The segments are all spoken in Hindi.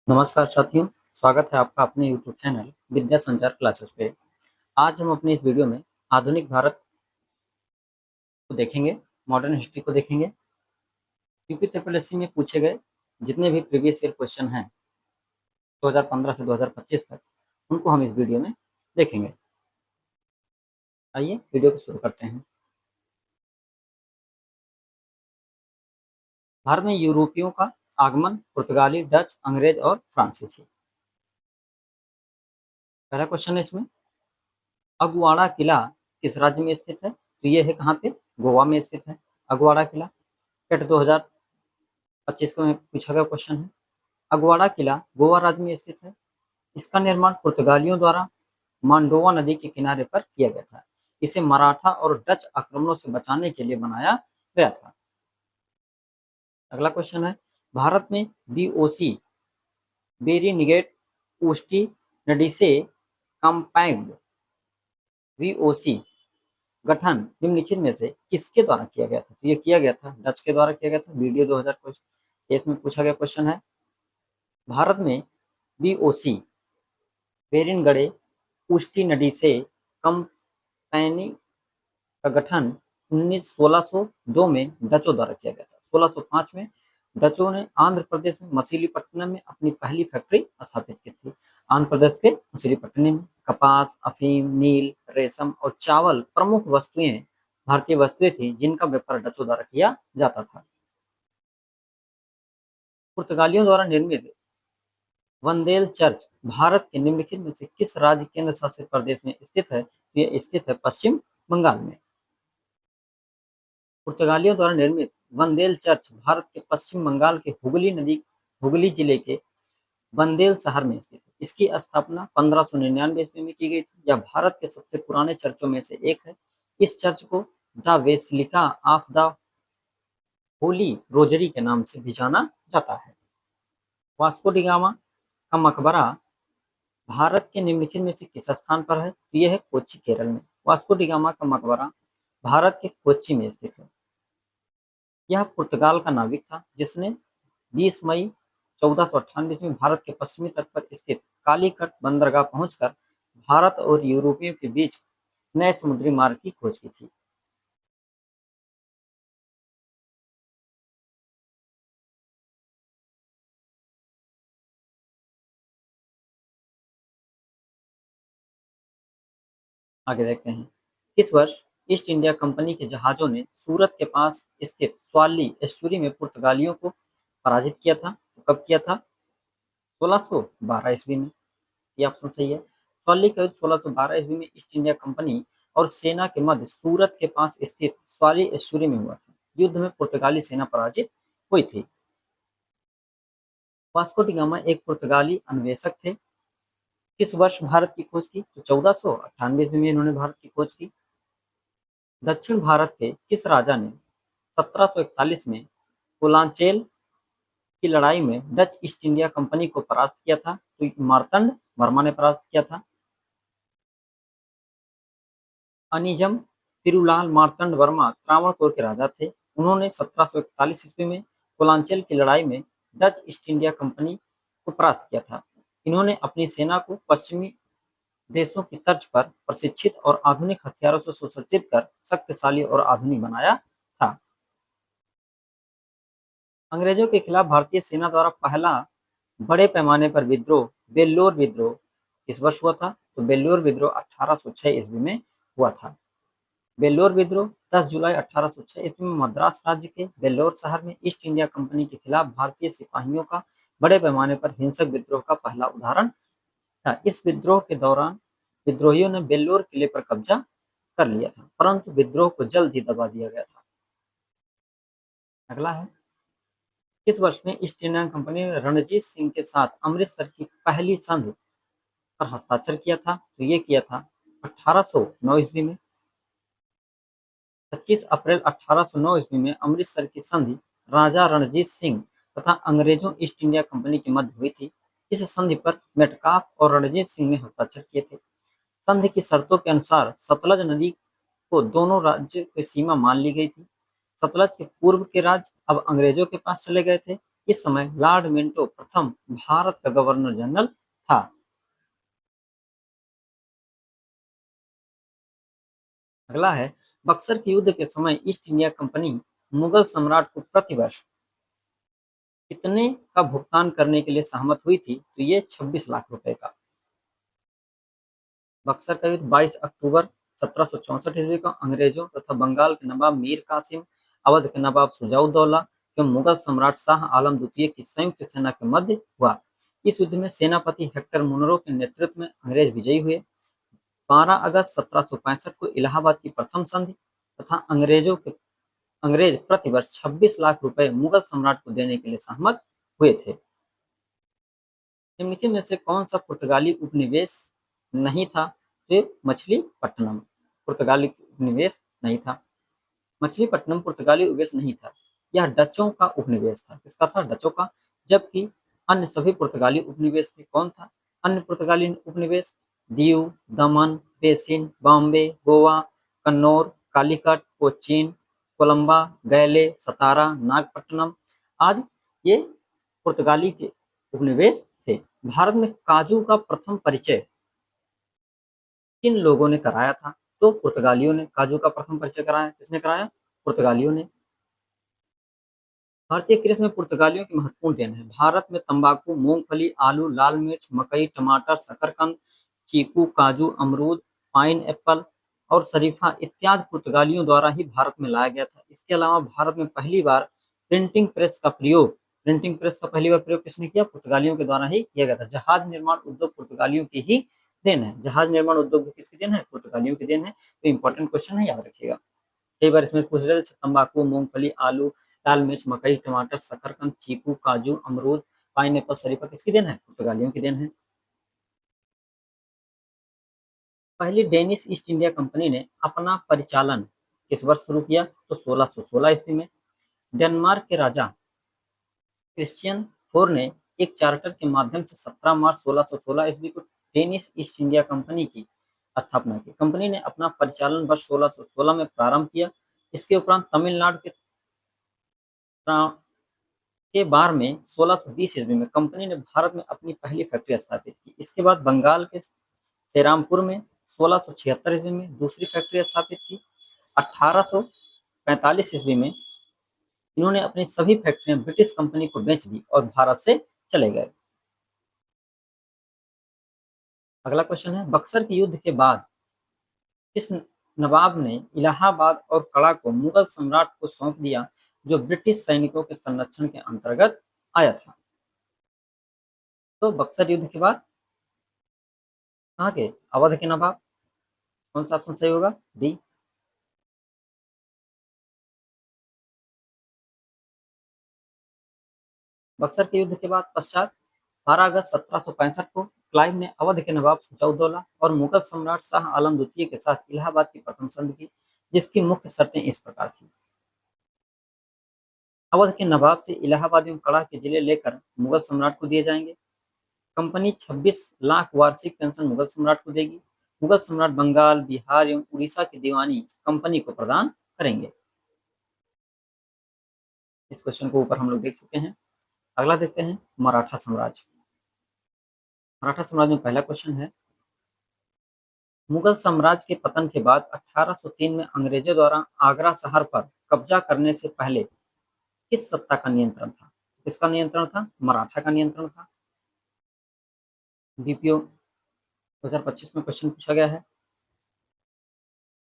नमस्कार साथियों, स्वागत है आपका अपने यूट्यूब चैनल विद्या संचार क्लासेस पे। आज हम अपनी इस वीडियो में आधुनिक भारत को देखेंगे, मॉडर्न हिस्ट्री को देखेंगे। यूपी ट्रिपल में पूछे गए जितने भी प्रीवियस ईयर क्वेश्चन हैं 2015 से 2025 तक, उनको हम इस वीडियो में देखेंगे। आइए वीडियो को शुरू करते हैं। भारत में यूरोपियों का आगमन, पुर्तगाली, डच, अंग्रेज और फ्रांसीसी। पहला क्वेश्चन है इसमें, अगवाड़ा किला किस राज्य में स्थित है? तो ये है कहाँ पे? गोवा में स्थित है अगवाड़ा किला। टेट 2025 में पूछा गया क्वेश्चन है। अगवाड़ा किला गोवा राज्य में स्थित है। इसका निर्माण पुर्तगालियों द्वारा मांडोवा नदी के किनारे पर किया गया था। इसे मराठा और डच आक्रमणों से बचाने के लिए बनाया गया था। अगला क्वेश्चन है, भारत में बीओसी बेरीनिगेट ओस्टी नडीसे कंपाइंड वीओसी गठन निम्नलिखित में से किसके द्वारा किया गया था? तो ये किया गया था डच के द्वारा किया गया था। वीडियो 2023 में पूछा गया क्वेश्चन है। भारत में बीओसी बेरिनगढ़े उष्टी नदी से कंपनी का गठन 1602 में डचों द्वारा किया गया था। 1605 में डचों ने आंध्र प्रदेश में मछलीपट्टनम में अपनी पहली फैक्ट्री स्थापित की थी। आंध्र प्रदेश के मछलीपट्टनम में कपास, अफीम, नील, रेशम और चावल प्रमुख वस्तुएं, भारतीय वस्तुएं थी जिनका व्यापार डचों द्वारा किया जाता था। पुर्तगालियों द्वारा निर्मित वंदेल चर्च भारत के निम्नलिखित में से किस राज्य केंद्र शासित प्रदेश में स्थित है? ये स्थित है पश्चिम बंगाल में। पुर्तगालियों द्वारा निर्मित वंदेल चर्च भारत के पश्चिम बंगाल के हुगली जिले के बंदेल शहर में स्थित है। इसकी स्थापना 1599 ईस्वी में की गई थी। यह भारत के सबसे पुराने चर्चों में से एक है। इस चर्च को the basilica of the Holi rosary के नाम से भी जाना जाता है। वास्को डी गामा का मकबरा भारत के निम्नलिखित में से किस स्थान पर है? तो यह है कोच्चि, केरल में। वास्को डी गामा का मकबरा भारत के कोच्चि में स्थित है। यह पुर्तगाल का नाविक था जिसने 20 मई 1498 में भारत के पश्चिमी तट पर स्थित कालीकट बंदरगाह पहुंचकर भारत और यूरोपियों के बीच नए समुद्री मार्ग की खोज की थी। आगे देखते हैं, इस वर्ष ईस्ट इंडिया कंपनी के जहाजों ने सूरत के पास स्थित स्वाली एस्चुरी में पुर्तगालियों को पराजित किया था। तो कब किया था? 1612 ईस्वी में। ये ऑप्शन सही है। स्वाली का युद्ध 1612 ईस्वी में ईस्ट इंडिया कंपनी और सेना के मध्य सूरत के पास स्थित स्वाली एस्चुरी में हुआ था। युद्ध में पुर्तगाली सेना पराजित हुई थी। वास्को डी गामा एक पुर्तगाली अन्वेषक थे। किस वर्ष भारत की खोज की? तो 1498 ईस्वी में इन्होंने भारत की खोज की। दक्षिण भारत के किस राजा ने 1741 में कोलांचेल की लड़ाई में डच ईस्ट इंडिया कंपनी को परास्त किया था? तो मार्तंड वर्मा ने परास्त किया था। अनिजम तिरुलाल मार्तंड वर्मा त्रावणकोर के राजा थे। उन्होंने 1741 ईस्वी में कोलांचेल की लड़ाई में डच ईस्ट इंडिया कंपनी को परास्त किया था। इन्होंने अपनी सेना को पश्चिमी देशों की तर्ज पर प्रशिक्षित और आधुनिक हथियारों से सुसज्जित कर शक्तिशाली और आधुनिक बनाया था। अंग्रेजों के खिलाफ भारतीय सेना द्वारा पहला बड़े पैमाने पर विद्रोह बेल्लोर विद्रोह किस वर्ष हुआ था? तो बेल्लोर विद्रोह 1806 ईस्वी में हुआ था। बेल्लोर विद्रोह 10 जुलाई 1806 ईस्वी में मद्रास राज्य के बेल्लोर शहर में ईस्ट इंडिया कंपनी के खिलाफ भारतीय सिपाहियों का बड़े पैमाने पर हिंसक विद्रोह का पहला उदाहरण था। इस विद्रोह के दौरान विद्रोहियों ने बेल्लोर किले पर कब्जा कर लिया था, परंतु विद्रोह को जल्द ही दबा दिया गया था। अगला है, किस वर्ष में ईस्ट इंडिया कंपनी ने रणजीत सिंह के साथ अमृतसर की पहली संधि पर हस्ताक्षर किया था? तो ये किया था 1809 ईस्वी में। 25 अप्रैल 1809 ईस्वी में अमृतसर की संधि राजा रणजीत सिंह तथा अंग्रेजों ईस्ट इंडिया कंपनी के मध्य हुई थी। इस संधि पर मेटकाफ और रणजीत सिंह ने हस्ताक्षर किए थे। संधि की शर्तों के अनुसार सतलज नदी को दोनों राज्य की सीमा मान ली गई थी। सतलज के पूर्व के राज्य अब अंग्रेजों के पास चले गए थे। इस समय लॉर्ड मिंटो प्रथम भारत का गवर्नर जनरल था। अगला है, बक्सर के युद्ध के समय ईस्ट इंडिया कंपनी मुगल सम्राट को प्रतिवर्ष कितने का भुगतान करने के लिए सहमत हुई थी? तो ये 26 लाख रुपए का। बक्सर का युद्ध 22 अक्टूबर 1764 ईस्वी को अंग्रेजों तथा बंगाल के नवाब मीर कासिम, अवध के नवाब सुजाउद्दौला एवं मुगल सम्राट शाह आलम द्वितीय की संयुक्त सेना के मध्य हुआ। इस युद्ध में सेनापति हेक्टर मुनरो के नेतृत्व में अंग्रेज विजयी हुए। 12 अगस्त 1765 को इलाहाबाद की प्रथम संधि तथा अंग्रेज प्रतिवर्ष 26 लाख रुपए मुगल सम्राट को देने के लिए सहमत हुए थे। निम्नलिखित में से कौन सा पुर्तगाली उपनिवेश नहीं था? तो मछलीपट्टनम पुर्तगाली उपनिवेश नहीं था। मछलीपट्टनम पुर्तगाली उपनिवेश नहीं था, यह डचों का उपनिवेश था। किसका था? डचों का। जबकि अन्य सभी पुर्तगाली उपनिवेश थे। कौन था अन्य पुर्तगाली उपनिवेश? दीव, दमन, बेसिन, बॉम्बे, गोवा, कन्नौर, कालीकट, कोचीन, कोलंबा, गैले, सतारा, नागपट्टनम आदि ये पुर्तगाली के उपनिवेश थे। भारत में काजू का प्रथम परिचय किन लोगों ने कराया था? तो पुर्तगालियों ने काजू का प्रथम परिचय कराया। किसने कराया? पुर्तगालियों ने। भारतीय कृषि में पुर्तगालियों की महत्वपूर्ण देन है। भारत में तंबाकू, मूंगफली, आलू, लाल मिर्च, मकई, टमाटर, शकरकंद, चीकू, काजू, अमरूद, पाइन एप्पल और शरीफा इत्यादि पुर्तगालियों द्वारा ही भारत में लाया गया था। इसके अलावा भारत में पहली बार प्रिंटिंग प्रेस का पहली बार प्रयोग किसने किया? पुर्तगालियों के द्वारा ही किया गया था। जहाज निर्माण उद्योग पुर्तगालियों की ही देन है। जहाज निर्माण उद्योग किसकी देन है? पुर्तगालियों की देन है। तो इंपॉर्टेंट क्वेश्चन है, याद रखिएगा। कई बार इसमें पूछ रहे थे तंबाकू, मूंगफली, आलू, लाल मिर्च, मकई, टमाटर, शकरकंद, चीकू, काजू, अमरूद, पाइन एप्पल, शरीफा किसकी देन है? पुर्तगालियों की देन है। पहली डेनिश ईस्ट इंडिया कंपनी ने अपना परिचालन किस वर्ष शुरू किया? तो 1616 ईस्वी में। डेनमार्क के राजा क्रिश्चियन फोर ने एक चार्टर के माध्यम से 17 मार्च 1616 ईस्वी को डेनिश ईस्ट इंडिया कंपनी की स्थापना की। कंपनी ने अपना परिचालन वर्ष 1616 में प्रारंभ किया। इसके उपरांत तमिलनाडु के बार में 1620 ईस्वी में कंपनी ने भारत में अपनी पहली फैक्ट्री स्थापित की। इसके बाद बंगाल के सेरामपुर में 1676 ईस्वी में दूसरी फैक्ट्री स्थापित की। 1845 ईस्वी में इन्होंने अपनी सभी फैक्ट्रियां ब्रिटिश कंपनी को बेच दी और भारत से चले गए। अगला क्वेश्चन है, बक्सर के युद्ध के बाद किस नवाब ने इलाहाबाद और कड़ा को मुगल सम्राट को सौंप दिया, जो ब्रिटिश सैनिकों के संरक्षण के अंतर्गत आया था? तो बक्सर युद्ध के बाद कहाँ के? अवध के नवाब। कौन सा ऑप्शन सही होगा? डी। बक्सर के युद्ध के बाद पश्चात 12 अगस्त 1765 को क्लाइव ने अवध के नवाब सुजाउद्दौला और मुगल सम्राट शाह आलम द्वितीय के साथ इलाहाबाद की प्रथम संधि की, जिसकी मुख्य शर्तें इस प्रकार थी। अवध के नवाब से इलाहाबाद एवं कड़ा के जिले लेकर मुगल सम्राट को दिए जाएंगे। कंपनी 26 लाख वार्षिक पेंशन मुगल सम्राट को देगी। मुगल सम्राट बंगाल, बिहार एवं उड़ीसा की दीवानी कंपनी को प्रदान करेंगे। इस क्वेश्चन को ऊपर हम लोग देख चुके हैं। अगला देखते हैं, मराठा साम्राज्य। मराठा साम्राज्य में पहला क्वेश्चन है, मुगल साम्राज्य के पतन के बाद 1803 में अंग्रेजों द्वारा आगरा शहर पर कब्जा करने से पहले किस सत्ता का नियंत्रण था? किसका नियंत्रण था? मराठा का नियंत्रण था। बीपीओ 2025 में क्वेश्चन पूछा गया है।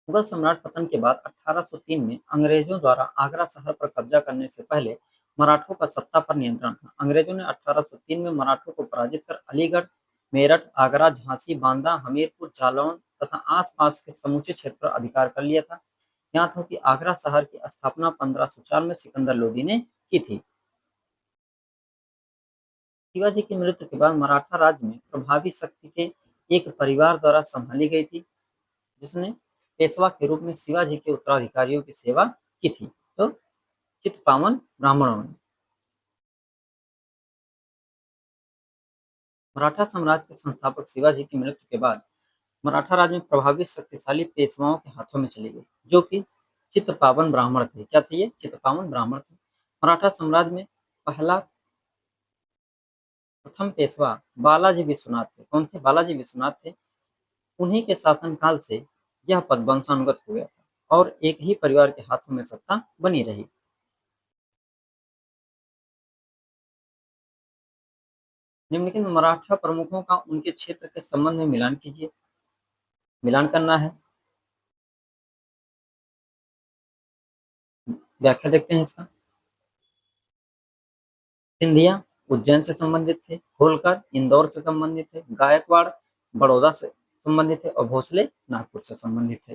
मुगल सम्राट पतन के बाद 1803 में अंग्रेजों द्वारा आगरा शहर पर कब्जा करने से पहले मराठों का सत्ता पर नियंत्रण था। अंग्रेजों ने 1803 में मराठों को पराजित कर अलीगढ़, मेरठ, आगरा, झांसी, बांदा, हमीरपुर, जालौन तथा आसपास के समूचे क्षेत्र पर अधिकार कर लिया था। यहाँ तक कि आगरा शहर की स्थापना 1504 में सिकंदर लोदी ने की थी। शिवाजी की मृत्यु के बाद मराठा राज्य में प्रभावी शक्ति के एक परिवार द्वारा संभाली गई थी, जिसने पेशवा के रूप में शिवाजी के उत्तराधिकारियों की सेवा की थी। तो चित्तपावन ब्राह्मणों ने। मराठा साम्राज्य के संस्थापक शिवाजी की मृत्यु के बाद मराठा राज्य में प्रभावी शक्तिशाली पेशवाओं के हाथों में चली गई, जो कि चित्तपावन ब्राह्मण थे। क्या थे ये? चित्तपावन ब्राह्मण थे। मराठा साम्राज्य में पहला प्रथम पेशवा बालाजी विश्वनाथ थे। कौन थे? बालाजी विश्वनाथ थे। उन्हीं के शासनकाल से यह पद वंशानुगत हो गया था और एक ही परिवार के हाथों में सत्ता बनी रही। निम्नलिखित मराठा प्रमुखों का उनके क्षेत्र के संबंध में मिलान कीजिए। मिलान करना है। व्याख्या देखते हैं इसका। सिंधिया उज्जैन से संबंधित थे, होलकर इंदौर से संबंधित थे, गायकवाड़ बड़ौदा से संबंधित थे और भोसले नागपुर से संबंधित थे।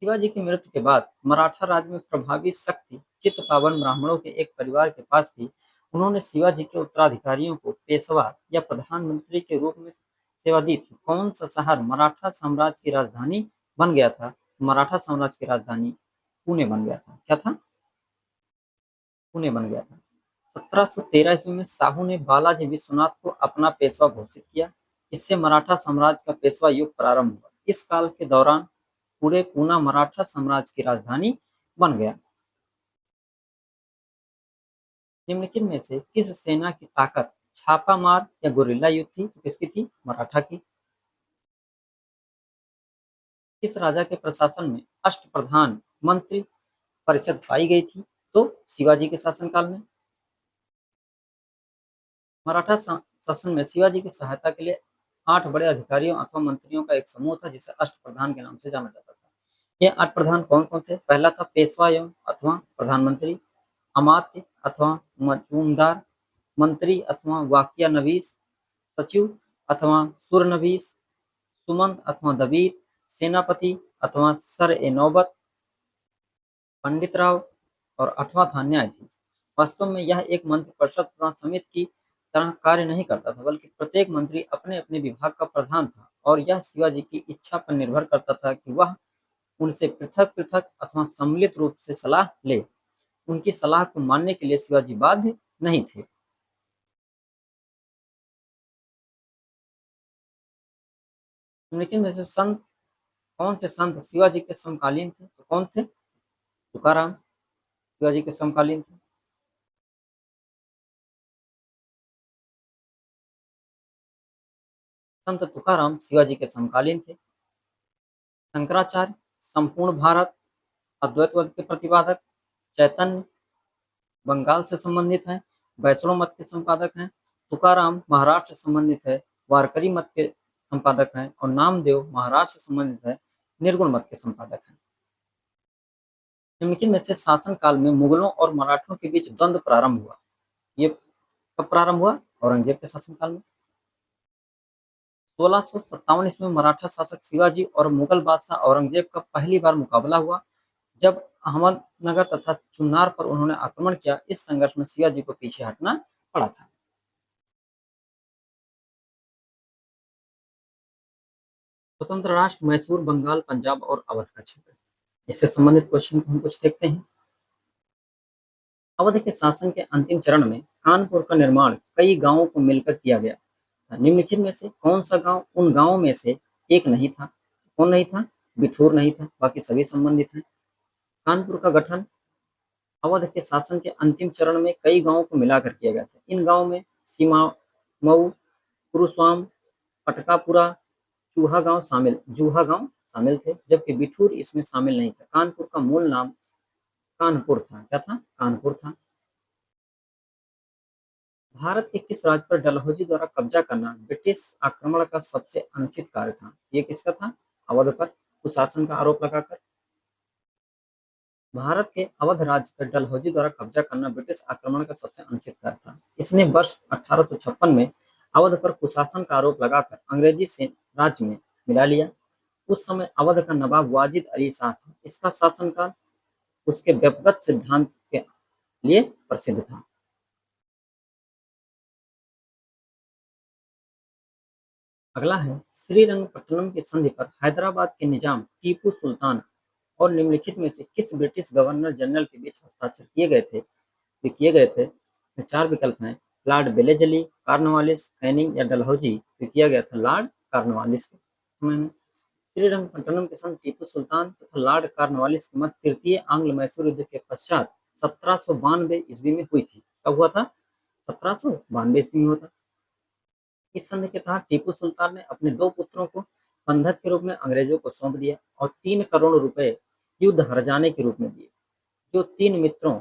शिवाजी की मृत्यु के बाद मराठा राज्य में प्रभावी शक्ति चित्तपावन ब्राह्मणों के एक परिवार के पास थी। उन्होंने शिवाजी के उत्तराधिकारियों को पेशवा या प्रधानमंत्री के रूप में सेवा दी थी। कौन सा शहर मराठा साम्राज्य की राजधानी बन गया था? मराठा साम्राज्य की राजधानी पुणे बन गया था। क्या था? पुणे बन गया था। 1713 ईस्वी में साहू ने बालाजी विश्वनाथ को अपना पेशवा घोषित किया। इससे मराठा साम्राज्य का पेशवा युग प्रारंभ हुआ। इस काल के दौरान पूरे पूना मराठा साम्राज्य की राजधानी बन गया। निम्नलिखित में से किस सेना की ताकत छापा मार या गुरिल्ला युद्ध थी? तो किसकी थी? मराठा की। किस राजा के प्रशासन में अष्टप्रधान मंत्री परिषद पाई गई थी? तो शिवाजी के शासनकाल में। मराठा शासन में शिवाजी की सहायता के लिए 8 बड़े अधिकारियों अथवा मंत्रियों का एक समूह था जिसे अष्टप्रधान के नाम से जाना जाता था। ये 8 प्रधान कौन कौन थे? पहला था पेशवा एवं अथवा प्रधानमंत्री, अमात्य अथवा मजूमदार, मंत्री अथवा वाकिया नवीस, सचिव अथवा सुरनवीस, सुमंत अथवा दबीर, सेनापति अथवा सर ए नौबत, पंडित राव और 8वां था न्यायाधीश। वास्तव में यह एक मंत्रिपरिषद तथा समिति की तरह कार्य नहीं करता था, बल्कि प्रत्येक मंत्री अपने अपने विभाग का प्रधान था और यह शिवाजी की इच्छा पर निर्भर करता था कि वह उनसे पृथक पृथक अथवा सम्मिलित रूप से सलाह ले। उनकी सलाह को मानने के लिए शिवाजी बाध्य नहीं थे। लेकिन में से संत कौन से संत शिवाजी के समकालीन थे? तो कौन थे? तुकाराम शिवाजी के समकालीन थे। संत तुकाराम शिवाजी के समकालीन थे। शंकराचार्य संपूर्ण भारत अद्वैतवाद के प्रतिपादक, चैतन्य बंगाल से संबंधित हैं, वैष्णव मत के संपादक हैं, तुकाराम महाराष्ट्र से संबंधित है, वारकरी मत के संपादक हैं और नामदेव महाराष्ट्र से संबंधित है, निर्गुण मत के संपादक हैं। निम्नलिखित में से शासन काल में मुगलों और मराठों के बीच द्वंद्व प्रारंभ हुआ। ये कब प्रारंभ हुआ? औरंगजेब के शासनकाल में। 1657 ईस्वी में मराठा शासक शिवाजी और मुगल बादशाह औरंगजेब का पहली बार मुकाबला हुआ, जब अहमदनगर तथा चुन्नार पर उन्होंने आक्रमण किया। इस संघर्ष में शिवाजी को पीछे हटना पड़ा था। स्वतंत्र राष्ट्र मैसूर, बंगाल, पंजाब और अवध का क्षेत्र। इससे संबंधित क्वेश्चन को हम कुछ देखते हैं। अवध के शासन के अंतिम चरण में कानपुर का निर्माण कई गांवों को मिलकर किया गया। निम्नलिखित में से कौन सा गांव उन गांवों में से एक नहीं था? कौन नहीं था? बिठूर नहीं था, बाकी सभी संबंधित हैं। कानपुर का गठन अवध के शासन के अंतिम चरण में कई गांवों को मिलाकर किया गया था। इन गांवों में सीमा मऊ, कुरुस्वाम, पटकापुरा, जूहा गांव शामिल थे, जबकि बिठूर इसमें शामिल नहीं था। कानपुर का मूल नाम कानपुर था। क्या था? कानपुर था। भारत के किस राज्य पर डलहौजी द्वारा कब्जा करना ब्रिटिश आक्रमण का सबसे अनुचित कार्य था? ये किसका था? अवध पर कुशासन का आरोप लगाकर। भारत के अवध राज्य पर डलहौजी द्वारा कब्जा करना ब्रिटिश आक्रमण का सबसे अनुचित कार्य था। इसने वर्ष 1856 में अवध पर कुशासन का आरोप लगाकर अंग्रेजी से राज्य में मिला लिया। उस समय अवध का नवाब वाजिद अली शाह था। इसका शासनकाल उसके व्यक्तिगत सिद्धांत के लिए प्रसिद्ध था। अगला है श्रीरंगपट्टनम की संधि पर हैदराबाद के निजाम टीपू सुल्तान और निम्नलिखित में से किस ब्रिटिश गवर्नर जनरल के बीच हस्ताक्षर किए गए थे? चार विकल्प हैं। लॉर्ड बेलेजली, कॉर्नवालिस, कैनिंग या डलहौजी। किया गया था लॉर्ड कॉर्नवालिस के समय में। श्रीरंगपट्टनम के संग टीपू सुल्तान तथा लॉर्ड कॉर्नवालिस की मध्य तृतीय आंग्ल मैसूर युद्ध के पश्चात 1792 ईस्वी में हुई थी। कब हुआ था? 1792 ईस्वी में हुआ था। इस संधि के तहत टीपू सुल्तान ने अपने 2 पुत्रों को बंधक के रूप में अंग्रेजों को सौंप दिया और 3 करोड़ रुपए युद्ध हर्जाने के रूप में दिए, जो 3 मित्रों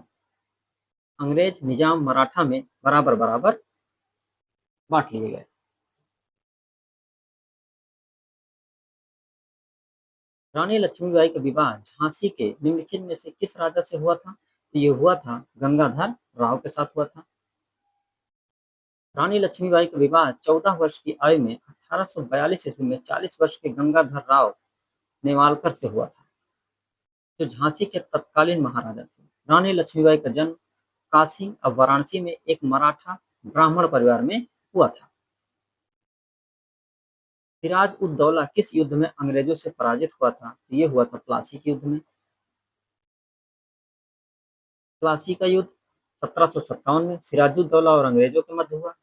अंग्रेज, निजाम, मराठा में बराबर-बराबर बाँट लिए गए। रानी लक्ष्मीबाई का विवाह झांसी के निम्नलिखित में से किस राजा से हुआ था? तो ये हुआ था गंगाधर राव के साथ हुआ था। रानी लक्ष्मीबाई का विवाह 14 वर्ष की आयु में 1842 ईस्वी में 40 वर्ष के गंगाधर राव नेवालकर से हुआ था, जो झांसी के तत्कालीन महाराजा थे। रानी लक्ष्मीबाई का जन्म काशी अब वाराणसी में एक मराठा ब्राह्मण परिवार में हुआ था। सिराज उद दौला किस युद्ध में अंग्रेजों से पराजित हुआ था? ये हुआ था प्लासी के युद्ध में। प्लासी का युद्ध 1757 में सिराजुद्दौला और अंग्रेजों के मध्य हुआ।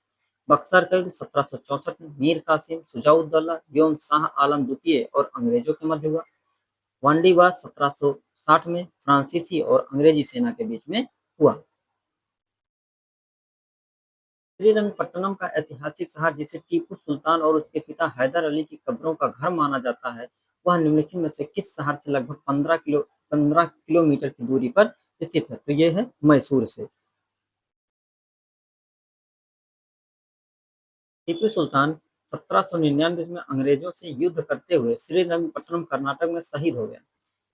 बक्सर का युद्ध 1764 में मीर कासिम, शुजाउद्दौला एवं शाह आलम द्वितीय और अंग्रेजों के मध्य हुआ। वांडीवास 1760 में फ्रांसीसी और अंग्रेजी सेना के बीच में हुआ। श्रीरंगपट्टनम का ऐतिहासिक शहर, जिसे टीपू सुल्तान और उसके पिता हैदर अली की कब्रों का घर माना जाता है, वह निम्नलिखित में से किस शहर से लगभग 15 किलोमीटर की दूरी पर स्थित है? तो ये है मैसूर से। टीपू सुल्तान 1799 में अंग्रेजों से युद्ध करते हुए श्रीरंगपट्टनम कर्नाटक में शहीद हो गया।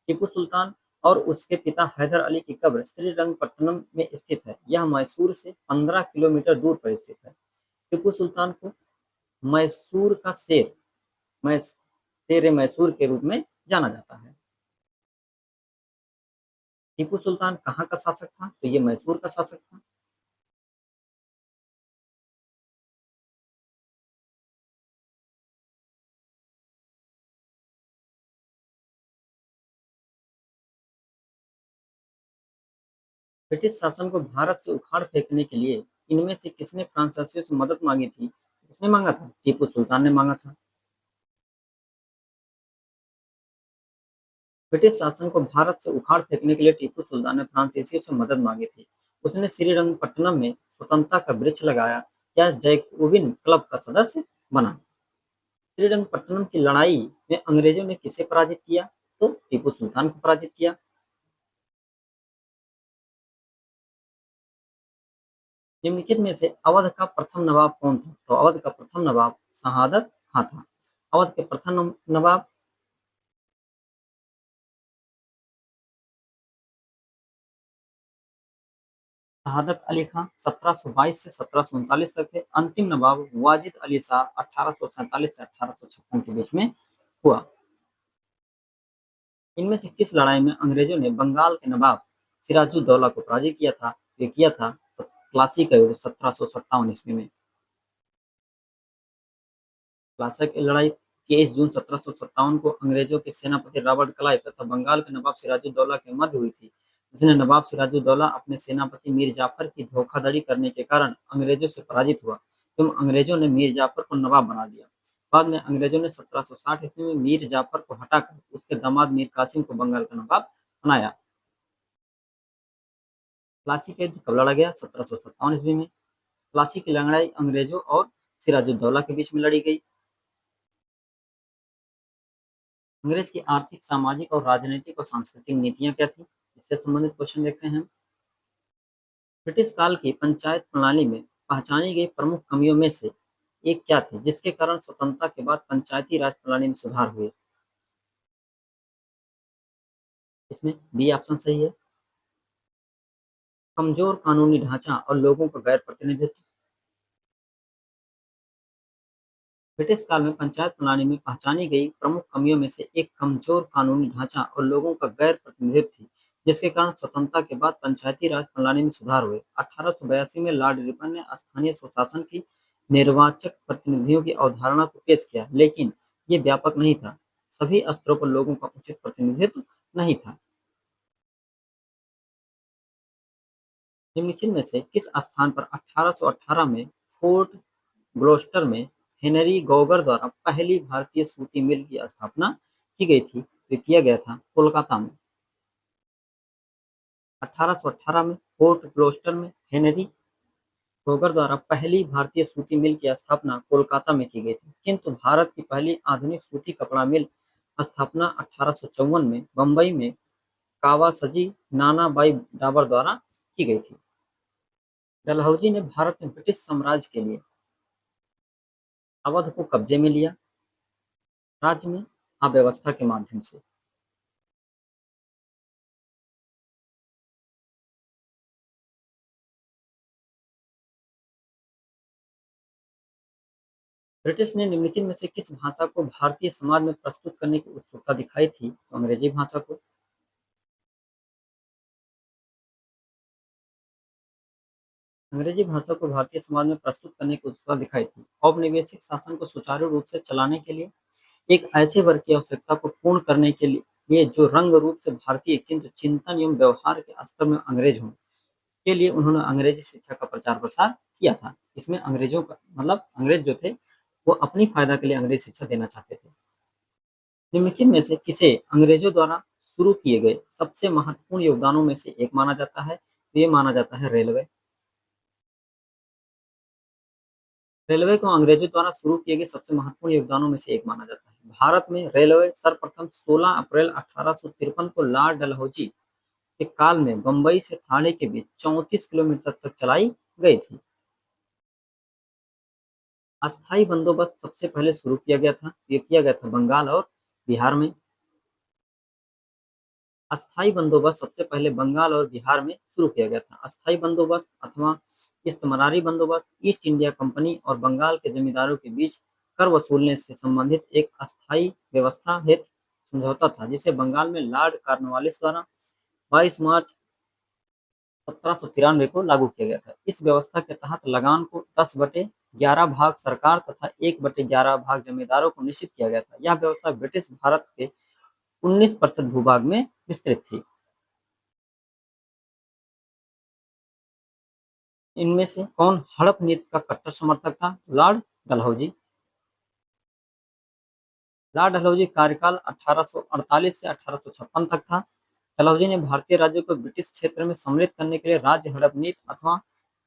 टीपू सुल्तान और उसके पिता हैदर अली की कब्र श्रीरंगपट्टनम में स्थित है। यह मैसूर से 15 किलोमीटर दूर पर स्थित है। टीपू सुल्तान को मैसूर का शेर मैसूर के रूप में जाना जाता है। टीपू सुल्तान कहाँ का शासक था? तो ये मैसूर का शासक था। ब्रिटिश शासन को भारत से उखाड़ फेंकने के लिए इनमें से किसने फ्रांसीसियों से मदद मांगी थी? किसने मांगा था? टीपू सुल्तान ने मांगा था। ब्रिटिश शासन को भारत से उखाड़ फेंकने के लिए टीपू सुल्तान ने फ्रांसीसियों से मदद मांगी थी। उसने श्रीरंगपट्टनम में स्वतंत्रता का वृक्ष लगाया या जैकोबिन क्लब का सदस्य बना। श्रीरंगपट्टनम की लड़ाई में अंग्रेजों ने किसे पराजित किया? तो टीपू सुल्तान को पराजित किया। निम्नलिखित में से अवध का प्रथम नवाब कौन था? तो अवध का प्रथम नवाब शहादत खां था। अवध के प्रथम नवाब शहादत अली खां 1722 से 1739 तक थे। अंतिम नवाब वाजिद अली शाह 1847 से 1856 के बीच में हुआ। इनमें से किस लड़ाई में अंग्रेजों ने बंगाल के नवाब सिराजुद्दौला को पराजित किया था? ये किया था प्लासी का युद्ध 1757 ईस्वी में। प्लासी की लड़ाई 23 जून 1757 को अंग्रेजों के सेनापति रॉबर्ट क्लाइव तथा बंगाल के नवाब सिराजुद्दौला के मध्य हुई थी, जिसने नवाब सिराजुद्दौला अपने सेनापति मीर जाफर की धोखाधड़ी करने के कारण अंग्रेजों से पराजित हुआ एवं अंग्रेजों ने मीर जाफर को नवाब बना दिया। बाद में अंग्रेजों ने 1760 ईस्वी में मीर जाफर को हटाकर उसके दामाद मीर कासिम को बंगाल का नवाब बनाया। प्लासी का युद्ध कब लड़ा गया? 1757 ईस्वी में। प्लासी की लड़ाई अंग्रेजों और सिराजुद्दौला के बीच में लड़ी गई। अंग्रेज की आर्थिक, सामाजिक और राजनीतिक और सांस्कृतिक नीतियां क्या थी? इससे संबंधित क्वेश्चन देखते हैं। ब्रिटिश काल की पंचायत प्रणाली में पहचानी गई प्रमुख कमियों में से एक क्या थी, जिसके कारण स्वतंत्रता के बाद पंचायती राज प्रणाली में सुधार हुए? इसमें बी ऑप्शन सही है। कमजोर कानूनी ढांचा और लोगों का गैर प्रतिनिधित्व। ब्रिटिश काल में पंचायत प्रणाली में पहचानी गई प्रमुख कमियों में से एक कमजोर कानूनी ढांचा और लोगों का गैर प्रतिनिधित्व थी, जिसके कारण स्वतंत्रता के बाद पंचायती राज प्रणाली में सुधार हुए। 1882 में लॉर्ड रिपन ने स्थानीय स्वशासन की निर्वाचक प्रतिनिधियों की अवधारणा को पेश किया, लेकिन ये व्यापक नहीं था। सभी स्तरों पर लोगों का उचित प्रतिनिधित्व नहीं था। निम्नलिखित में से किस स्थान पर 1818 में फोर्ट ग्लोस्टर में हेनरी गौगर द्वारा पहली भारतीय सूती मिल की स्थापना की गई थी? तो किया गया था कोलकाता में। 1818 में फोर्ट ग्लोस्टर में हेनरी फोगर द्वारा पहली भारतीय सूती मिल की स्थापना कोलकाता में की गई थी, किंतु भारत की पहली आधुनिक सूती कपड़ा मिल स्थापना 1854 में बंबई में कावासजी नानाबाई डाबर द्वारा की गई थी। डलहौजी ने भारत में ब्रिटिश साम्राज्य के लिए अवध को कब्जे में लिया, राज्य में अव्यवस्था के माध्यम से। ब्रिटिश ने निम्नलिखित में से किस भाषा को भारतीय समाज में प्रस्तुत करने की उत्सुकता दिखाई थी? तो अंग्रेजी भाषा को। अंग्रेजी भाषा को भारतीय समाज में प्रस्तुत करने की उत्सुकता दिखाई थी। औपनिवेशिक शासन को सुचारू रूप से चलाने के लिए एक ऐसे वर्ग की आवश्यकता को पूर्ण करने के लिए जो रंग रूप से भारतीय किंतु चिंतन एवं व्यवहार के स्तर में अंग्रेज हों, के लिए उन्होंने अंग्रेजी शिक्षा का प्रचार प्रसार किया था। इसमें अंग्रेजों का मतलब अंग्रेज जो थे वो अपनी फायदा के लिए अंग्रेजी शिक्षा देना चाहते थे। निम्नलिखित में से किसे अंग्रेजों द्वारा शुरू किए गए सबसे महत्वपूर्ण योगदानों में से एक माना जाता है? तो ये माना जाता है रेलवे। रेलवे को अंग्रेजों द्वारा शुरू किए गए सबसे महत्वपूर्ण योगदानों में से एक माना जाता है। भारत में रेलवे सर्वप्रथम 16 अप्रैल 1853 को लॉर्ड डलहौजी के काल में बंबई से ठाणे के बीच 34 किलोमीटर तक चलाई गई थी। अस्थायी बंदोबस्त सबसे पहले शुरू किया गया था, ये किया गया था बंगाल और बिहार में। अस्थायी बंदोबस्त सबसे पहले बंगाल और बिहार में शुरू किया गया था। अस्थायी बंदोबस्त अथवा इस्तमरारी बंदोबस्त ईस्ट इंडिया कंपनी और बंगाल के जमींदारों के बीच कर वसूलने से संबंधित एक अस्थायी व्यवस्था हेतु समझौता था, जिसे बंगाल में लॉर्ड कॉर्नवालिस द्वारा 22 मार्च 1793 को लागू किया गया था। इस व्यवस्था के तहत लगान को 10/11 भाग सरकार तथा 1/11 भाग जमींदारों को निश्चित किया गया था। यह व्यवस्था ब्रिटिश भारत के 19% भूभाग में विस्तृत थी। इनमें से कौन हड़प नीति का कट्टर समर्थक था? लॉर्ड डलहौजी। लॉर्ड डलहौजी कार्यकाल 1848 से 1856 तक था। डलहौजी ने भारतीय राज्यों को ब्रिटिश क्षेत्र में सम्मिलित करने के लिए राज्य हड़प नीति अथवा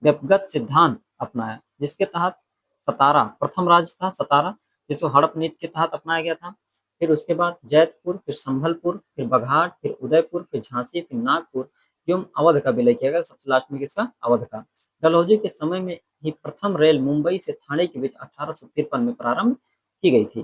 व्यक्तिगत सिद्धांत अपनाया, जिसके तहत सतारा प्रथम राज्य था, सतारा जिसको हड़प नीति के तहत अपनाया गया था। फिर उसके बाद जैतपुर, फिर संभलपुर, फिर बघाट, फिर उदयपुर, फिर झांसी, फिर नागपुर एवं अवध का विलय किया गया। सबसे लास्ट में किसका? अवध का। डलहौजी के समय में ही प्रथम रेल मुंबई से ठाणे के बीच 1853 में प्रारंभ की गई थी।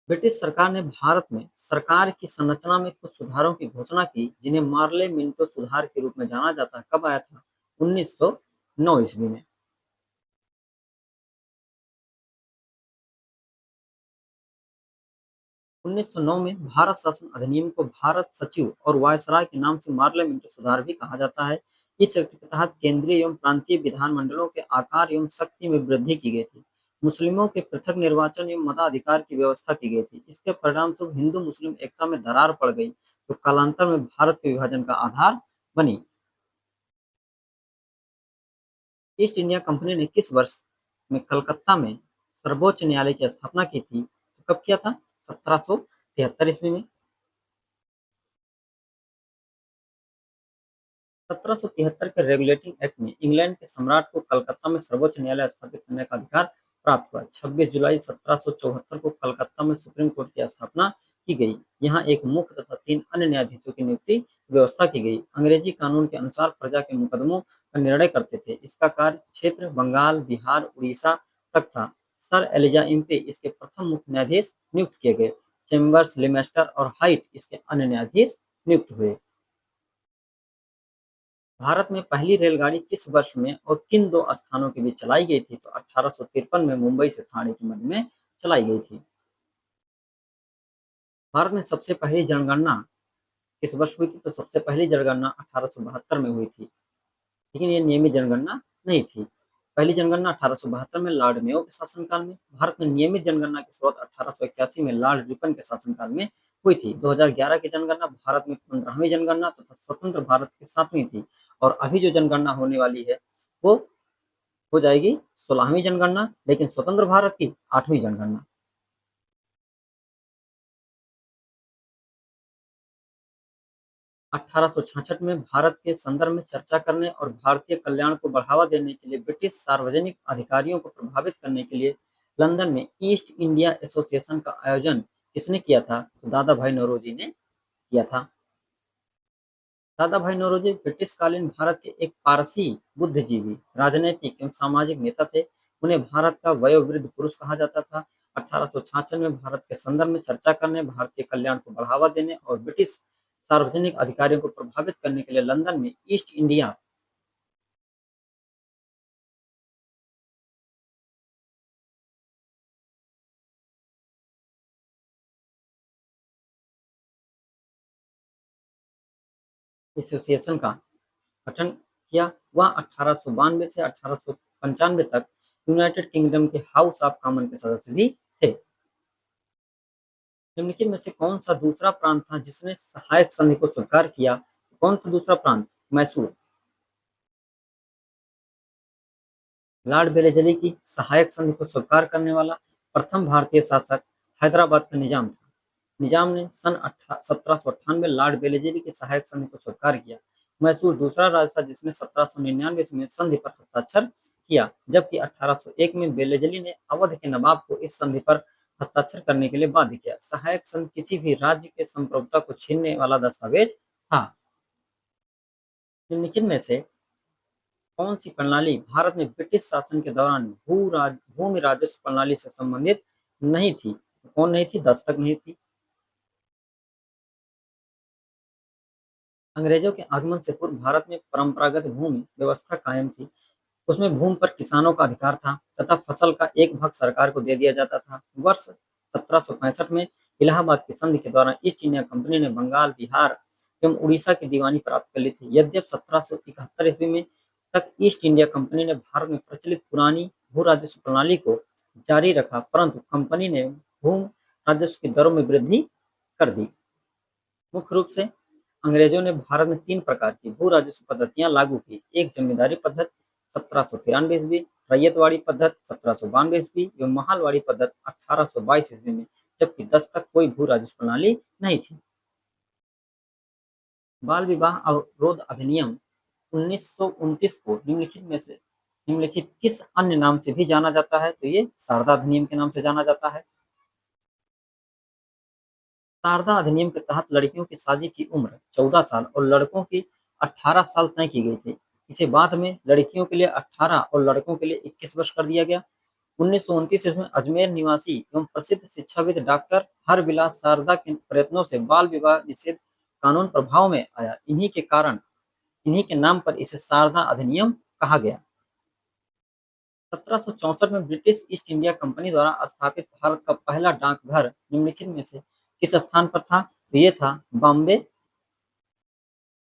ब्रिटिश सरकार ने भारत में सरकार की संरचना में कुछ सुधारों की घोषणा की, जिन्हें मार्ले मिंटो सुधार के रूप में जाना जाता है। कब आया था? 1909 ईस्वी में। 1909 में भारत शासन अधिनियम को भारत सचिव और वायसराय के नाम से मार्ले मिंटो सुधार भी कहा जाता है। इस एक्ट के तहत केंद्रीय एवं प्रांतीय विधानमंडलों के आकार एवं शक्ति में वृद्धि की गई थी। मुस्लिमों के पृथक निर्वाचन एवं मताधिकार की व्यवस्था की गई थी। इसके परिणामस्वरूप हिंदू मुस्लिम एकता में दरार पड़ गई, तो कालांतर में भारत के विभाजन का आधार बनी। ईस्ट इंडिया कंपनी ने किस वर्ष में कलकत्ता में सर्वोच्च न्यायालय की स्थापना की थी? तो कब किया था? 1773 ईस्वी में। 1773 के रेगुलेटिंग एक्ट में इंग्लैंड के सम्राट को कलकत्ता में सर्वोच्च न्यायालय स्थापित करने का अधिकार प्राप्त हुआ। 26 जुलाई 1774 को कलकत्ता में सुप्रीम कोर्ट की स्थापना की गई। यहाँ एक मुख्य तथा 3 अन्य न्यायाधीशों की नियुक्ति व्यवस्था की गई। अंग्रेजी कानून के अनुसार प्रजा के मुकदमों का निर्णय करते थे। इसका कार्य क्षेत्र बंगाल, बिहार, उड़ीसा तक था। सर एलिजा इम्पे इसके प्रथम मुख्य न्यायाधीश नियुक्त किए गए। चेम्बर्स, लिमेस्टर और हाइट इसके अन्य न्यायाधीश नियुक्त हुए। भारत में पहली रेलगाड़ी किस वर्ष में और किन दो स्थानों के बीच चलाई गई थी? तो 1853 में मुंबई से ठाणे के मध्य में चलाई गई थी। भारत में सबसे पहली जनगणना किस वर्ष हुई थी? तो सबसे पहली जनगणना 1872 में हुई थी, लेकिन ये नियमित जनगणना नहीं थी। पहली जनगणना 1872 में लॉर्ड मेयो के शासनकाल में। भारत में नियमित जनगणना की शुरुआत 1881 में लॉर्ड रिपन के शासनकाल में हुई थी। 2011 की जनगणना भारत में 15वीं जनगणना तथा स्वतंत्र भारत की 7वीं थी, और अभी जो जनगणना होने वाली है वो हो जाएगी 16वीं जनगणना, लेकिन स्वतंत्र भारत की 8वीं जनगणना। 1866 में भारत के संदर्भ में चर्चा करने और भारतीय कल्याण को बढ़ावा देने के लिए ब्रिटिश सार्वजनिक अधिकारियों को प्रभावित करने के लिए लंदन में ईस्ट इंडिया एसोसिएशन का आयोजन किसने किया था? तो दादा भाई नौरोजी ने किया था। दादा भाई नौरोजी ब्रिटिशकालीन भारत के एक पारसी बुद्धिजीवी, राजनैतिक एवं सामाजिक नेता थे। उन्हें भारत का वयोवृद्ध पुरुष कहा जाता था। 1866 में भारत के संदर्भ में चर्चा करने, भारतीय कल्याण को बढ़ावा देने और ब्रिटिश सार्वजनिक अधिकारियों को प्रभावित करने के लिए लंदन में ईस्ट इंडिया एसोसिएशन का गठन किया। वह 1892 से 1895 तक यूनाइटेड किंगडम के हाउस ऑफ कॉमन के सदस्य भी थे। निम्नलिखित में से कौन सा दूसरा प्रांत था जिसने सहायक संधि को स्वीकार किया? कौन सा दूसरा प्रांत? मैसूर। लॉर्ड वेलेस्ली की सहायक संधि को स्वीकार करने वाला प्रथम भारतीय शासक हैदराबाद का निजाम था। निजाम ने सन 1798 में लॉर्ड वेलेस्ली की सहायक संधि को स्वीकार किया। मैसूर दूसरा राज्य था जिसने 1799 में संधि पर हस्ताक्षर किया, जबकि 1801 में वेलेस्ली ने अवध के नवाब को इस संधि पर हस्ताक्षर करने के लिए बाध्य किया। सहायक संधि किसी भी राज्य के संप्रभुता को छीनने वाला दस्तावेज था। निम्नलिखित में से कौन सी प्रणाली भारत में ब्रिटिश शासन के दौरान भूमि राजस्व प्रणाली से संबंधित नहीं थी? कौन नहीं थी? दस्तक नहीं थी। अंग्रेजों के आगमन से पूर्व भारत में परंपरागत भूमि व्यवस्था कायम थी। उसमें भूमि पर किसानों का अधिकार था तथा फसल का एक भाग सरकार को दे दिया जाता था। वर्ष 1765 में इलाहाबाद की संधि के दौरान ईस्ट इंडिया कंपनी ने बंगाल, बिहार एवं उड़ीसा की दीवानी प्राप्त कर ली थी। यद्यप 1771 ईस्वी में तक ईस्ट इंडिया कंपनी ने भारत में प्रचलित पुरानी भू राजस्व प्रणाली को जारी रखा, परंतु कंपनी ने भूमि राजस्व की दरों में वृद्धि कर दी। मुख्य रूप से अंग्रेजों ने भारत में 3 प्रकार की भू राजस्व पद्धतियां लागू की। एक जमींदारी पद्धति 1793 ईस्वी, रैयतवाड़ी पद्धति 1792 ईस्वी एवं महालवाड़ी पद्धति 1822 ईस्वी में, जबकि 10 तक कोई भू राजस्व प्रणाली नहीं थी। बाल विवाह अवरोध अधिनियम 1929 को निम्नलिखित किस अन्य नाम से भी जाना जाता है? तो ये शारदा अधिनियम के नाम से जाना जाता है। शारदा अधिनियम के तहत लड़कियों की शादी की उम्र 14 साल और लड़कों की 18 साल तय की गई थी। इसे बाद में लड़कियों के लिए 18 और लड़कों के लिए 21 वर्ष कर दिया गया। 1929 ईस्वी में अजमेर निवासी एवं प्रसिद्ध शिक्षाविद डॉक्टर हरबिलास शारदा के प्रयत्नों से बाल विवाह निषेध कानून प्रभाव में आया। इन्हीं के नाम पर इसे शारदा अधिनियम कहा गया। 1764 में ब्रिटिश ईस्ट इंडिया कंपनी द्वारा स्थापित भारत का पहला डाकघर निम्नलिखित में से किस स्थान पर था? तो ये था बॉम्बे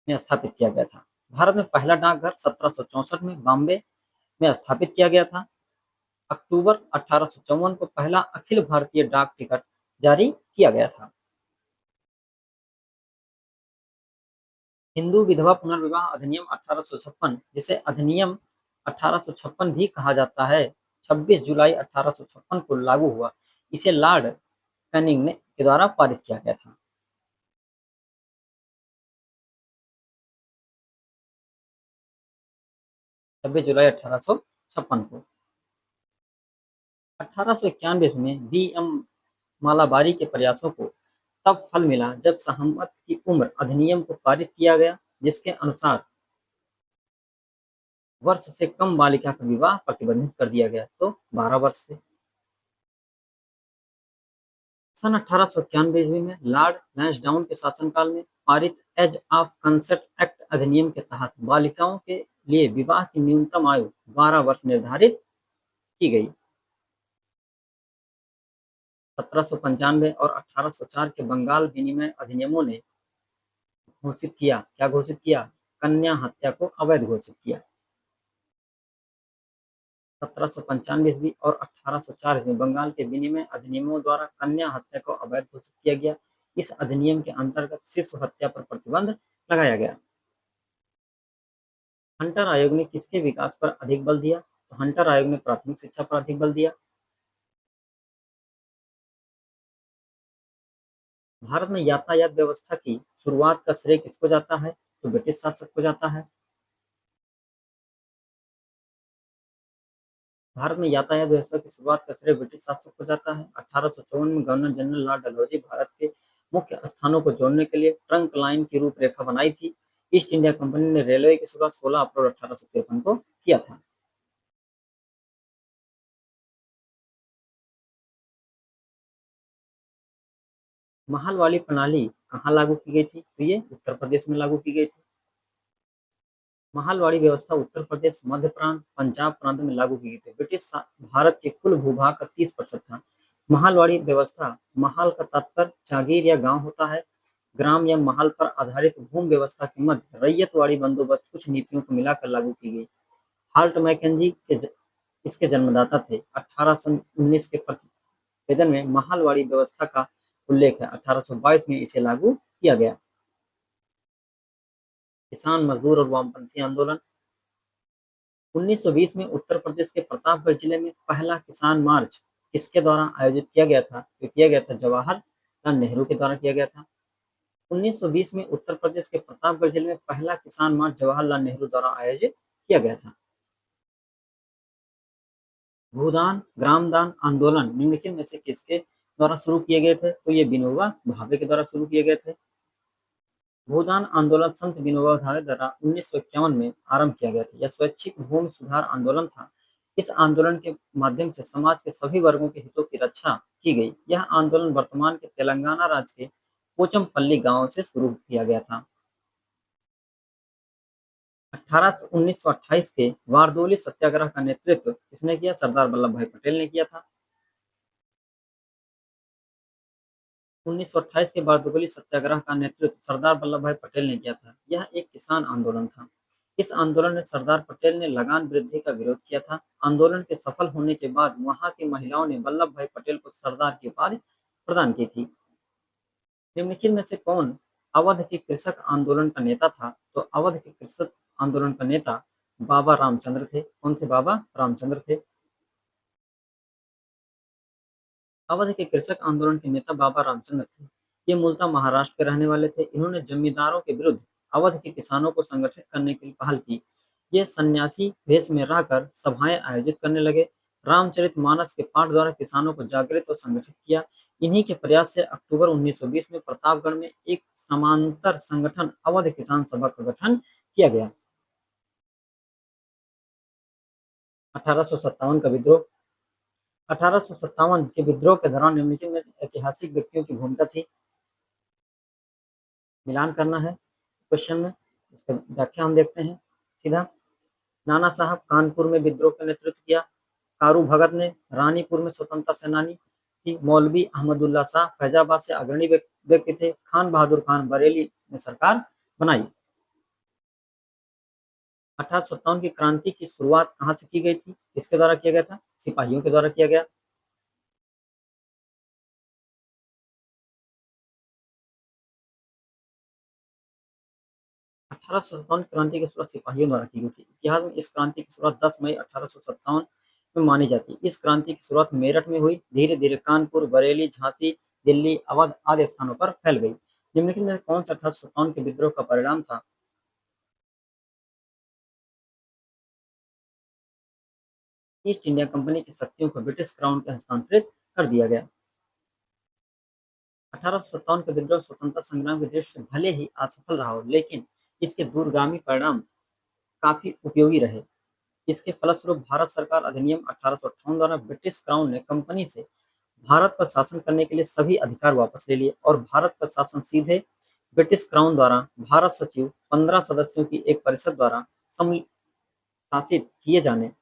में स्थापित किया गया था। भारत में पहला डाकघर 1764 में बॉम्बे में स्थापित किया गया था। अक्टूबर 1854 को पहला अखिल भारतीय डाक टिकट जारी किया गया था। हिंदू विधवा पुनर्विवाह अधिनियम 1856, जिसे अधिनियम 1856 भी कहा जाता है, 26 जुलाई 1856 को लागू हुआ। इसे लॉर्ड कैनिंग के द्वारा पारित किया गया था। 26 जुलाई 1856 को। 1891 में बी एम मालाबारी के प्रयासों को तब फल मिला जब सहमत की उम्र अधिनियम को पारित किया गया, जिसके अनुसार वर्ष से कम बालिका का विवाह प्रतिबंधित कर दिया गया, तो 12 वर्ष से। सन 1891 ईस्वी में लॉर्ड लैंसडाउन के शासनकाल में पारित एज ऑफ कंसेंट एक्ट अधिनियम के तहत बालिकाओं के लिए विवाह की न्यूनतम आयु 12 वर्ष निर्धारित की गई। 1795 और 1804 के बंगाल विनिमय अधिनियमों ने क्या घोषित किया? कन्या हत्या को अवैध घोषित किया। 1795 ईस्वी और 1804 ईस्वी बंगाल के विनिमय अधिनियमों द्वारा कन्या हत्या को अवैध घोषित किया गया। इस अधिनियम के अंतर्गत शिशु हत्या पर प्रतिबंध लगाया गया। हंटर आयोग ने किसके विकास पर अधिक बल दिया? तो हंटर आयोग ने प्राथमिक शिक्षा पर अधिक बल दिया। भारत में यातायात व्यवस्था की शुरुआत का श्रेय किसको जाता है? तो ब्रिटिश शासक को जाता है। भारत में यातायात व्यवस्था की शुरुआत का श्रेय ब्रिटिश शासक को जाता है। 1854 में governor general Lord Dalhousie Bharat के मुख्य स्थानों को जोड़ने के लिए ट्रंक लाइन की रूपरेखा बनाई थी। ईस्ट इंडिया कंपनी ने रेलवे की शुरुआत 16 अप्रैल 1853 को किया था। महाल वाली प्रणाली कहाँ लागू की गई थी? तो ये उत्तर प्रदेश में लागू की गई थी। महालवाड़ी व्यवस्था उत्तर प्रदेश, मध्य प्रांत, पंजाब प्रांत में लागू की गई थी। भारत के कुल भूभाग का 30% था। महालवाड़ी व्यवस्था, महाल का तात्पर्य जागीर या गांव होता है। ग्राम या महल पर आधारित भूमि व्यवस्था के मध्य रैयतवाड़ी बंदोबस्त कुछ नीतियों को मिलाकर लागू की गई। हाल्ट मैकेंजी इसके जन्मदाता थे। 1819 के प्रतिवेदन में महालवाड़ी व्यवस्था का उल्लेख है। 1822 में इसे लागू किया गया। किसान, मजदूर और वामपंथी आंदोलन। 1920 में उत्तर प्रदेश के प्रतापगढ़ जिले में पहला किसान मार्च किसके द्वारा आयोजित किया गया था? तो किया गया था जवाहरलाल नेहरू के द्वारा किया गया था। 1920 में उत्तर प्रदेश के प्रतापगढ़ जिले में पहला किसान मार्च जवाहरलाल नेहरू द्वारा आयोजित किया गया था। भूदान ग्रामदान आंदोलन निम्नलिखित में से किसके द्वारा शुरू किए गए थे? तो ये विनोबा भावे के द्वारा शुरू किए गए थे। भूदान आंदोलन संत विनोबा भावे द्वारा 1951 में आरंभ किया गया था। यह स्वैच्छिक भूमि सुधार आंदोलन था। इस आंदोलन के माध्यम से समाज के सभी वर्गों के हितों की रक्षा की गई। यह आंदोलन वर्तमान के तेलंगाना राज्य के पोचमपल्ली गांव से शुरू किया गया था। 1928 के वारदोली सत्याग्रह का नेतृत्व किसने किया? सरदार वल्लभ भाई पटेल ने किया था। 1928 के बारडोली सत्याग्रह का नेतृत्व सरदार वल्लभ भाई पटेल ने किया था। यह एक किसान आंदोलन था। इस आंदोलन में सरदार पटेल ने लगान वृद्धि का विरोध किया था। आंदोलन के सफल होने के बाद वहां की महिलाओं ने वल्लभ भाई पटेल को सरदार की उपाधि प्रदान की थी। निम्नलिखित में से कौन अवध के कृषक आंदोलन का नेता था? तो अवध के कृषक आंदोलन का नेता बाबा रामचंद्र थे। कौन थे? बाबा रामचंद्र थे। अवध के कृषक आंदोलन के नेता बाबा रामचंद्र थे। ये मूलतः महाराष्ट्र के रहने वाले थे। इन्होंने जमींदारों के विरुद्ध अवध के किसानों को संगठित करने की पहल की। ये सन्यासी वेश में रहकर सभाएं आयोजित करने लगे। रामचरितमानस के पाठ द्वारा किसानों को जागृत और संगठित किया। इन्हीं के प्रयास से अक्टूबर 1920 में प्रतापगढ़ में एक समांतर संगठन अवध किसान सभा का गठन किया गया। 1857 का विद्रोह। 1857 के विद्रोह के दौरान निम्नलिखित में ऐतिहासिक व्यक्तियों की भूमिका थी। मिलान करना है क्वेश्चन में, इसका व्याख्या हम देखते हैं सीधा। नाना साहब कानपुर में विद्रोह का नेतृत्व किया। कारू भगत ने रानीपुर में स्वतंत्रता सेनानी थी। मौलवी अहमदुल्ला शाह फैजाबाद से अग्रणी व्यक्ति थे। खान बहादुर खान बरेली ने सरकार बनाई। 1857 की क्रांति की शुरुआत कहाँ से की गई थी? किसके द्वारा किया गया था? सिपाहियों के द्वारा किया गया। 1857 क्रांति की शुरुआत सिपाहियों द्वारा की गई थी। इतिहास में इस क्रांति की शुरुआत 10 मई 1857 में मानी जाती है। इस क्रांति की शुरुआत मेरठ में हुई। धीरे धीरे कानपुर, बरेली, झांसी, दिल्ली, अवध आदि स्थानों पर फैल गई। निम्नलिखित में कौन सा 1857 के विद्रोह का परिणाम था? ईस्ट इंडिया कंपनी की शक्तियों को ब्रिटिश क्राउन के हस्तांतरित कर दिया गया। 1857 का विद्रोह स्वतंत्रता संग्राम के दृष्टि से भले ही असफल रहा हो, लेकिन इसके दूरगामी परिणाम काफी उपयोगी रहे। इसके फलस्वरूप भारत सरकार अधिनियम 1858 द्वारा ब्रिटिश क्राउन ने कंपनी से भारत पर शासन करने के लिए सभी अधिकार वापस ले लिए और भारत का शासन सीधे ब्रिटिश क्राउन द्वारा भारत सचिव 15 सदस्यों की एक परिषद द्वारा शासित किए जाने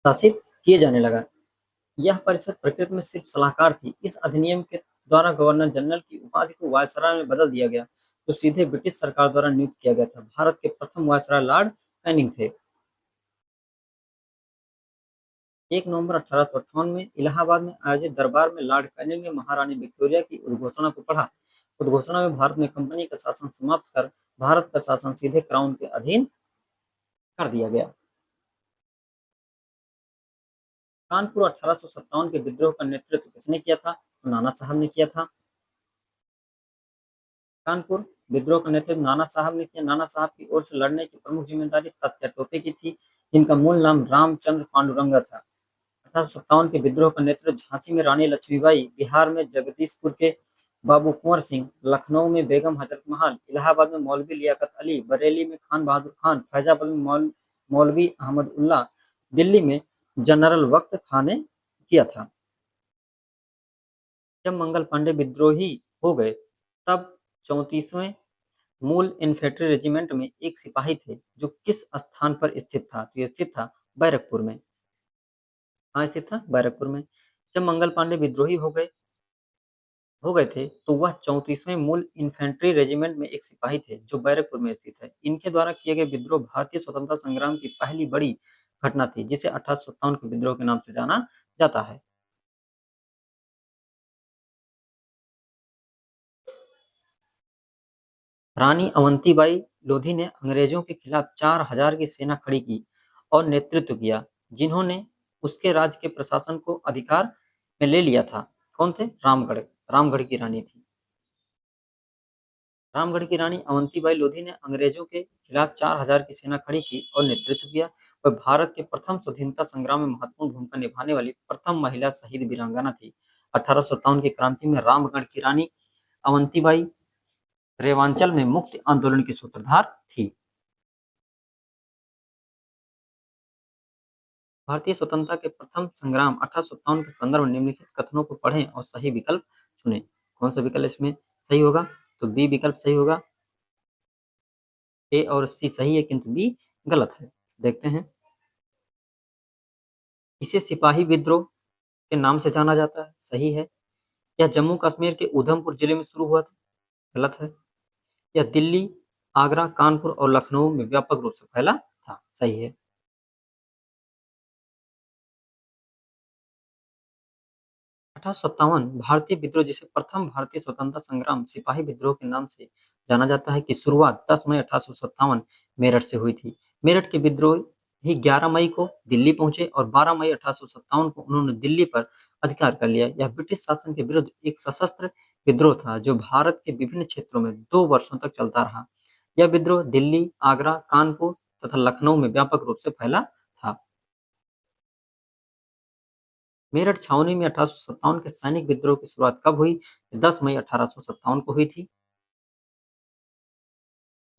शासित किए जाने लगा। यह परिषद प्रकृति में सिर्फ सलाहकार थी। इस अधिनियम के द्वारा गवर्नर जनरल की उपाधि को वायसराय में बदल दिया गया, तो सीधे ब्रिटिश सरकार द्वारा नियुक्त किया गया था। भारत के प्रथम वायसराय लॉर्ड कैनिंग थे। 1 नवंबर 1858 में इलाहाबाद में आयोजित दरबार में लॉर्ड कैनिंग ने महारानी विक्टोरिया की उद्घोषणा को पढ़ा। उद्घोषणा में भारत में कंपनी का शासन समाप्त कर भारत का शासन सीधे क्राउन के अधीन कर दिया गया। कानपुर 1857 के विद्रोह का नेतृत्व किसने किया था? तो नाना साहब ने किया था। कानपुर विद्रोह का नेतृत्व नाना साहब ने किया। नाना साहब की ओर से लड़ने की प्रमुख जिम्मेदारी तात्या टोपे की थी, जिनका मूल नाम रामचंद्र पांडुरंग था। 1857 के विद्रोह का नेतृत्व झांसी में रानी लक्ष्मीबाई, बिहार में जगदीशपुर के बाबू कुंवर सिंह, लखनऊ में बेगम हजरत महल, इलाहाबाद में मौलवी लियाकत अली, बरेली में खान बहादुर खान, फैजाबाद में मौलवी अहमद उल्ला, दिल्ली में जनरल वक्त खान ने किया था। जब मंगल पांडे विद्रोही हो गए तब 34वें मूल इन्फेंट्री रेजिमेंट में एक सिपाही थे जो किस स्थान पर स्थित था? तो यह स्थित था बैरकपुर में। कहाँ स्थित था? बैरकपुर में। जब मंगल पांडे विद्रोही हो गए थे तो वह 34वें मूल इन्फेंट्री रेजिमेंट में एक सिपाही थे जो बैरकपुर में स्थित है। इनके द्वारा किए गए विद्रोह भारतीय स्वतंत्रता संग्राम की पहली बड़ी घटना थी, जिसे 1857 के विद्रोह के नाम से जाना जाता है। रानी अवंतीबाई लोधी ने अंग्रेजों के खिलाफ 4000 की सेना खड़ी की और नेतृत्व किया, जिन्होंने उसके राज्य के प्रशासन को अधिकार में ले लिया था। कौन थे? रामगढ़। रामगढ़ की रानी थी। रामगढ़ की रानी अवंतीबाई लोधी ने अंग्रेजों के खिलाफ 4000 की सेना खड़ी की और नेतृत्व किया। वह भारत के प्रथम स्वतंत्रता संग्राम में महत्वपूर्ण भूमिका निभाने वाली प्रथम महिला शहीद वीरांगना थी। 1857 की क्रांति में रामगढ़ की रानी अवंतीबाई रेवांचल में मुक्ति आंदोलन की सूत्रधार थी। भारतीय स्वतंत्रता के प्रथम संग्राम 1857 के संदर्भ में निम्नलिखित कथनों को पढ़ें और सही विकल्प चुनें। कौन सा विकल्प इसमें सही होगा? तो बी विकल्प सही होगा। ए और सी सही है किंतु बी गलत है। देखते हैं। इसे सिपाही विद्रोह के नाम से जाना जाता है, सही है। यह जम्मू कश्मीर के उधमपुर जिले में शुरू हुआ था, गलत है। यह दिल्ली, आगरा, कानपुर और लखनऊ में व्यापक रूप से फैला था, सही है। 1857 भारतीय विद्रोह, जिसे प्रथम भारतीय स्वतंत्रता संग्राम सिपाही विद्रोह के नाम से जाना जाता है, की शुरुआत 10 मई 1857 मेरठ से हुई थी। मेरठ के विद्रोही 11 मई को दिल्ली पहुंचे और 12 मई 1857 को उन्होंने दिल्ली पर अधिकार कर लिया। यह ब्रिटिश शासन के विरुद्ध एक सशस्त्र विद्रोह था जो भारत के विभिन्न क्षेत्रों में 2 वर्षों तक चलता रहा। यह विद्रोह दिल्ली, आगरा, कानपुर तथा लखनऊ में व्यापक रूप से फैला था। मेरठ छावनी में 1857 के सैनिक विद्रोह की शुरुआत कब हुई? 10 मई 1857 को हुई थी।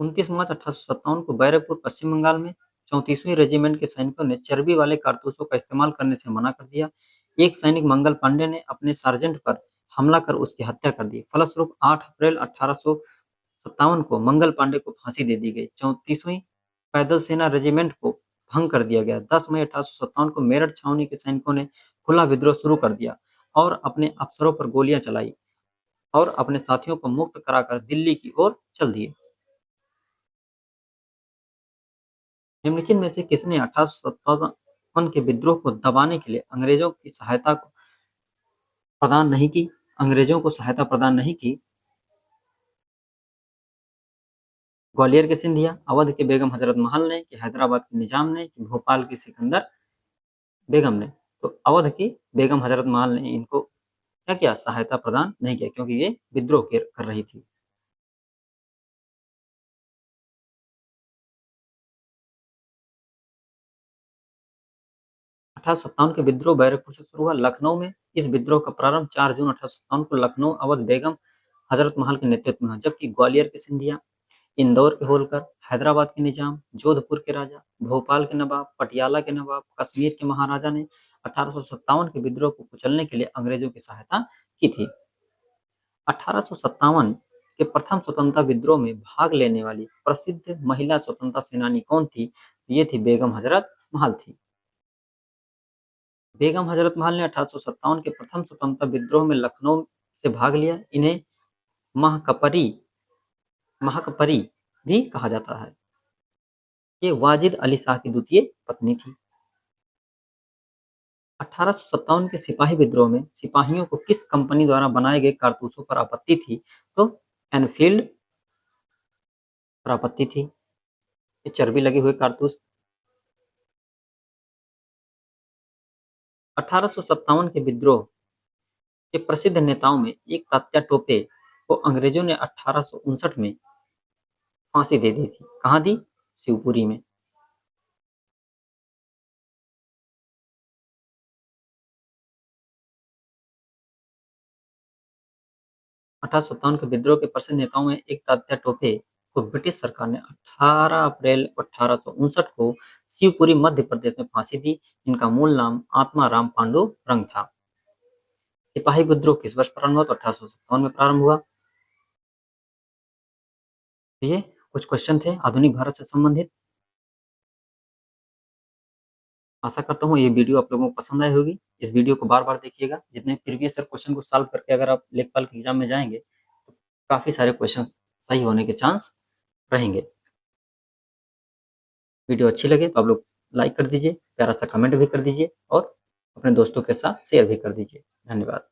29 मार्च 1857 को बैरकपुर, पश्चिम बंगाल में 34वीं रेजिमेंट के सैनिकों ने चर्बी वाले कारतूसों का इस्तेमाल करने से मना कर दिया। एक सैनिक मंगल पांडे ने अपने सार्जेंट पर हमला कर उसकी हत्या कर दी। फलस्वरूप 8 अप्रैल 1857 को मंगल पांडे को फांसी दे दी गई। 34वीं पैदल सेना रेजिमेंट को भंग कर दिया गया। 10 मई 1857 को मेरठ छावनी के सैनिकों ने खुला विद्रोह शुरू कर दिया और अपने अफसरों पर गोलियां चलाई और अपने साथियों को मुक्त कराकर दिल्ली की ओर चल दिए। निम्नलिखित में से किसने 1857 के विद्रोह को दबाने के लिए अंग्रेजों की सहायता प्रदान नहीं की? अंग्रेजों को सहायता प्रदान नहीं की? ग्वालियर के सिंधिया, अवध के बेगम हजरत महल ने, कि हैदराबाद के निजाम ने, कि भोपाल की सिकंदर बेगम ने? तो अवध की बेगम हजरत महल ने इनको क्या किया? सहायता प्रदान नहीं किया, क्योंकि ये विद्रोह कर रही थी। 1857 के विद्रोह बैरकपुर से शुरू हुआ। लखनऊ में इस विद्रोह का प्रारंभ 4 जून 1857 को लखनऊ अवध बेगम हजरत महल के नेतृत्व में हुआ, जबकि ग्वालियर के सिंधिया, इंदौर के होलकर, हैदराबाद के निजाम, जोधपुर के राजा, भोपाल के नवाब, पटियाला के नवाब, कश्मीर के महाराजा ने 1857 के विद्रोह को कुचलने के लिए अंग्रेजों की सहायता की थी। 1857 के प्रथम स्वतंत्रता विद्रोह में भाग लेने वाली प्रसिद्ध महिला स्वतंत्रता सेनानी कौन थी? ये थी बेगम हजरत महल थी। बेगम हजरत महल ने 1857 के प्रथम स्वतंत्रता विद्रोह में लखनऊ से भाग लिया। इन्हें महकपरी महकपरी भी कहा जाता है। ये वाजिद अली शाह की द्वितीय पत्नी थी। 1857 के सिपाही विद्रोह में सिपाहियों को किस कंपनी द्वारा बनाए गए कारतूसों पर आपत्ति थी? तो एनफील्ड पर आपत्ति थी। ये चर्बी लगे हुए कारतूस। 1857 के विद्रोह के प्रसिद्ध नेताओं में एक तात्या टोपे को अंग्रेजों ने 1859 में फांसी दे दी थी। कहाँ दी? शिवपुरी में। अठारह सौ सत्तावन के विद्रोह के प्रसिद्ध नेताओं में एक तात्या टोपे को ब्रिटिश सरकार ने 18 अप्रैल 1859 को शिवपुरी मध्य प्रदेश में फांसी दी, जिनका मूल नाम आत्माराम पांडु रंग था। सिपाही विद्रोह किस वर्ष प्रारंभ हुआ? तो 1857 में प्रारंभ हुआ। ये कुछ क्वेश्चन थे आधुनिक भारत से संबंधित। आशा करता हूँ ये वीडियो आप लोगों को पसंद आई होगी। इस वीडियो को बार बार देखिएगा। जितने प्रीवियस ईयर क्वेश्चन को सॉल्व करके अगर आप लेखपाल के एग्जाम में जाएंगे तो काफी सारे क्वेश्चन सही होने के चांस रहेंगे। वीडियो अच्छी लगे तो आप लोग लाइक कर दीजिए, प्यारा सा कमेंट भी कर दीजिए और अपने दोस्तों के साथ शेयर भी कर दीजिए। धन्यवाद।